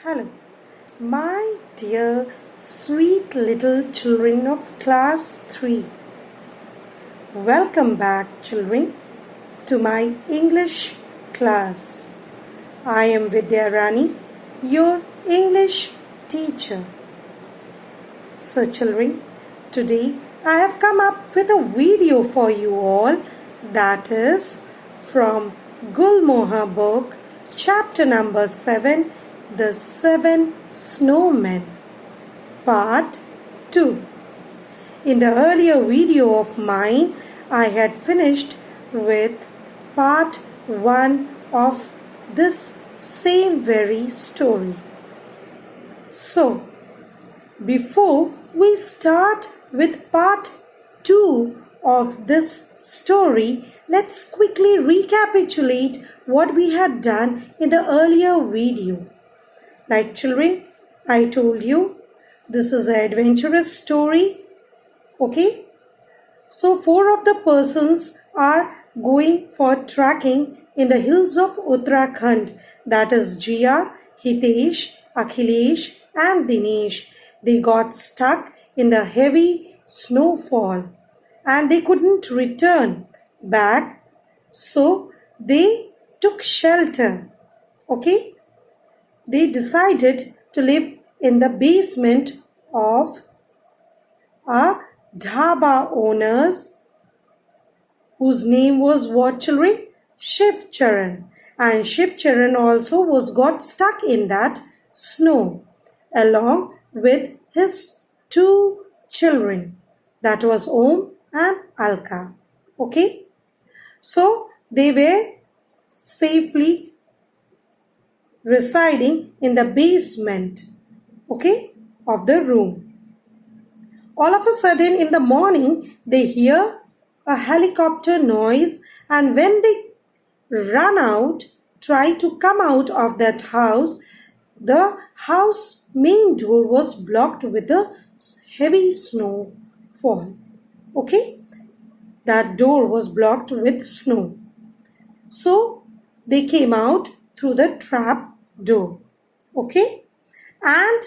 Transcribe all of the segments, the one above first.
Hello, my dear sweet little children of class 3. Welcome back, children, to my English class. I am Vidya Rani, your English teacher. So, children, today I have come up with a video for you all that is from Gulmoha book, chapter number 7. The 7 Snowmen, Part 2. In the earlier video of mine, I had finished with Part 1 of this same very story. So, before we start with Part 2 of this story, let's quickly recapitulate what we had done in the earlier video. Like children, I told you this is an adventurous story. Okay. So 4 of the persons are going for trekking in the hills of Uttarakhand. That is Jia, Hitesh, Akhilesh and Dinesh. They got stuck in the heavy snowfall and they couldn't return back. So they took shelter. Okay. They decided to live in the basement of a dhaba owners whose name was what, children? Shiv Charan. And Shiv Charan also got stuck in that snow along with his 2 children. That was Om and Alka. Okay. So they were safely residing in the basement, okay, of the room. All of a sudden in the morning, they hear a helicopter noise, and when they run out, try to come out of that house, the house main door was blocked with a heavy snowfall. Okay, that door was blocked with snow. So they came out through the trap door. Okay, and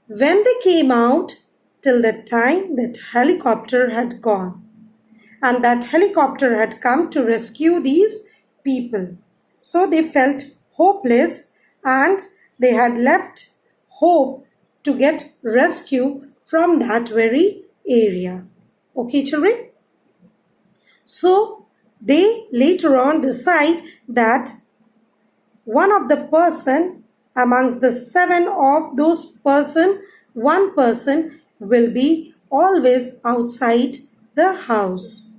when they came out, till that time that helicopter had gone, and that helicopter had come to rescue these people. So they felt hopeless and they had left hope to get rescue from that very area. Okay, children? So they later on decide that one of the person amongst the 7 of those person, one person will be always outside the house.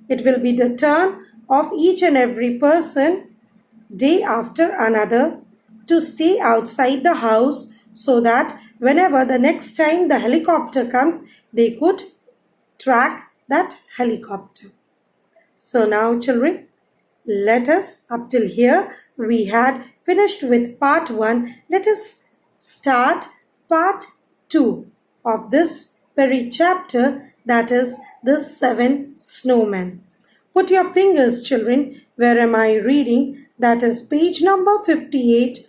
It will be the turn of each and every person day after another to stay outside the house so that whenever the next time the helicopter comes, they could track that helicopter. So now children, let us, up till here, we had finished with part 1. Let us start part 2 of this very chapter, that is the 7 Snowmen. Put your fingers, children, where am I reading? That is page number 58,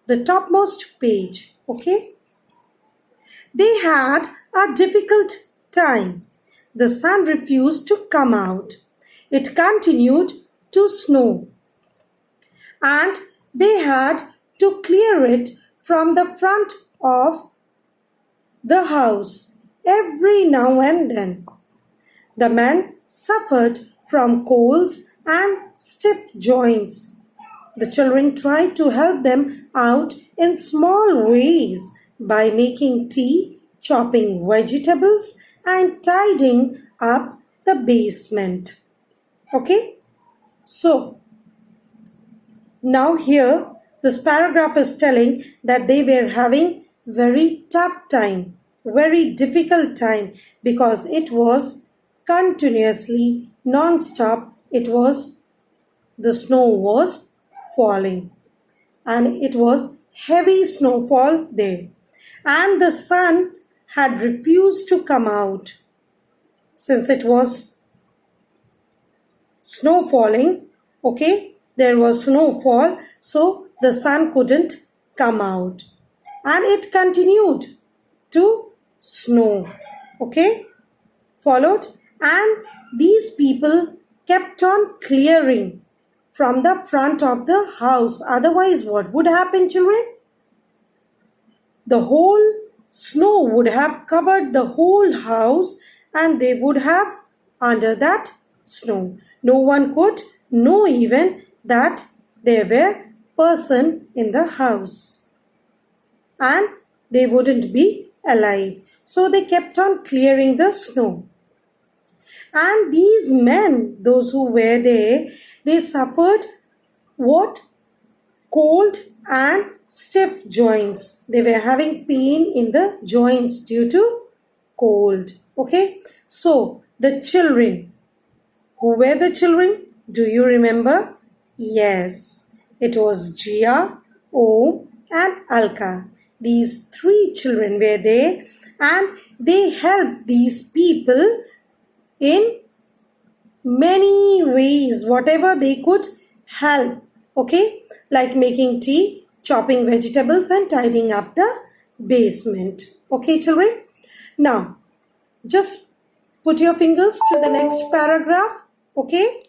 the topmost page. Okay? They had a difficult time. The sun refused to come out. It continued to snow, and they had to clear it from the front of the house every now and then. The men suffered from colds and stiff joints. The children tried to help them out in small ways by making tea, chopping vegetables and tidying up the basement. Okay? So, now here this paragraph is telling that they were having very tough time, very difficult time, because it was continuously non-stop. The snow was falling and it was heavy snowfall there, and the sun had refused to come out since it was snow falling. Okay, there was snowfall, so the sun couldn't come out. And it continued to snow. Okay, followed. And these people kept on clearing from the front of the house. Otherwise, what would happen, children? The whole snow would have covered the whole house and they would have under that snow. No one could know even that there were person in the house and they wouldn't be alive. So they kept on clearing the snow. And these men, those who were there, they suffered what? Cold and stiff joints. They were having pain in the joints due to cold. Okay. So the children, who were the children? Do you remember? Yes. It was Jia, Om and Alka. These three children were there and they helped these people in many ways, whatever they could help. Okay, like making tea, chopping vegetables and tidying up the basement. Okay, children. Now, just put your fingers to the next paragraph. Okay.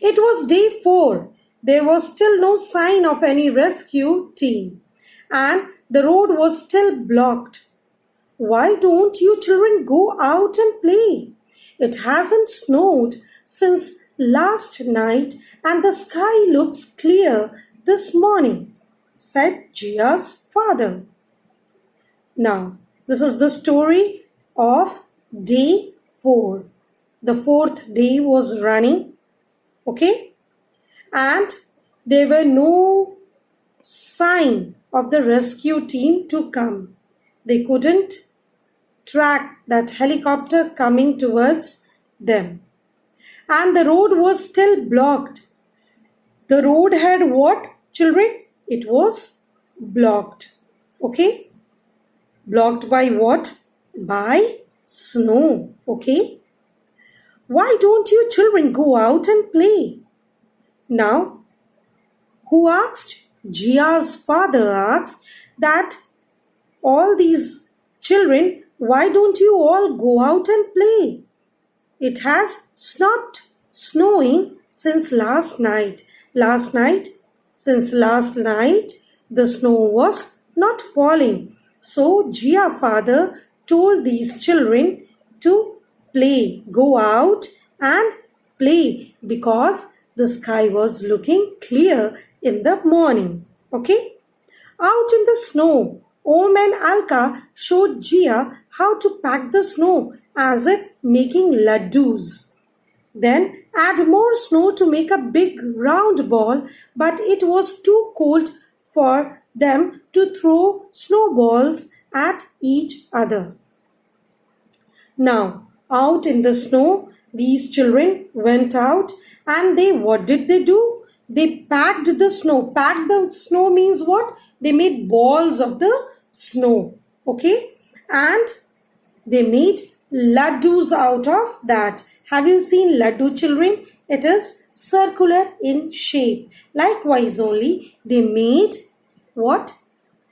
It was day 4. There was still no sign of any rescue team and the road was still blocked. Why don't you children go out and play? It hasn't snowed since last night and the sky looks clear this morning, said Jia's father. Now, this is the story of day 4. The 4th day was running, okay? And there were no sign of the rescue team to come. They couldn't track that helicopter coming towards them. And the road was still blocked. The road had what, children? It was blocked. Okay? Blocked by what? By snow. Okay? Why don't you children go out and play? Now, who asked? Jia's father asked that all these children, why don't you all go out and play? It has stopped snowing since last night. Since last night, the snow was not falling. So Jia father told these children to play, go out and play because the sky was looking clear in the morning. Okay? Out in the snow, Om and Alka showed Jia how to pack the snow as if making laddus. Then add more snow to make a big round ball, but it was too cold for them to throw snowballs at each other. Now, out in the snow, these children went out and what did they do? They packed the snow. Packed the snow means what? They made balls of the snow. Okay? And they made laddus out of that. Have you seen laddu, children? It is circular in shape. Likewise only, they made what?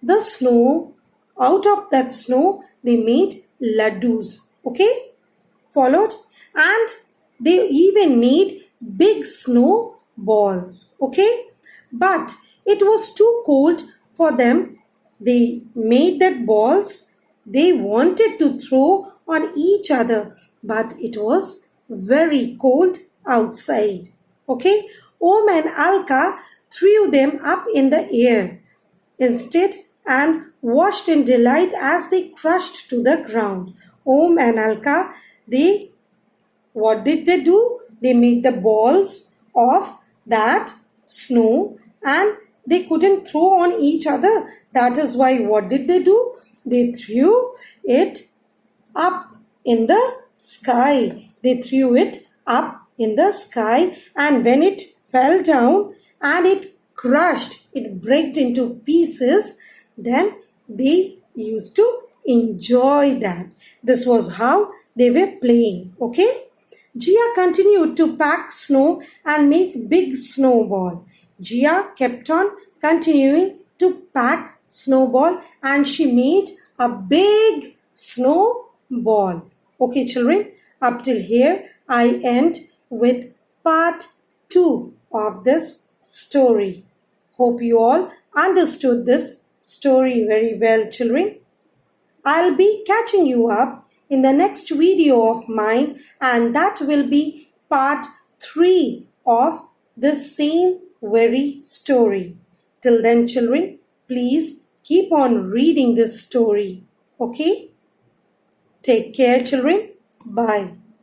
The snow. Out of that snow, they made laddus. Okay? Followed? And they even made big snow balls. Okay? But it was too cold for them. They made that balls. They wanted to throw on each other, but it was very cold outside. Okay? Om and Alka threw them up in the air instead and watched in delight as they crashed to the ground. Om and Alka, what did they do? They made the balls of that snow and they couldn't throw on each other. That is why what did they do? They threw it up in the sky. They threw it up in the sky and when it fell down and it crushed, it broke into pieces, then they used to enjoy that. This was how they were playing. Okay? Jia continued to pack snow and make big snowball. Jia kept on continuing to pack snowball, and she made a big snowball. Okay, children, up till here I end with part 2 of this story. Hope you all understood this story very well, children. I'll be catching you up in the next video of mine, and that will be part 3 of the same very story. Till then, children, please keep on reading this story. Okay? Take care, children. Bye.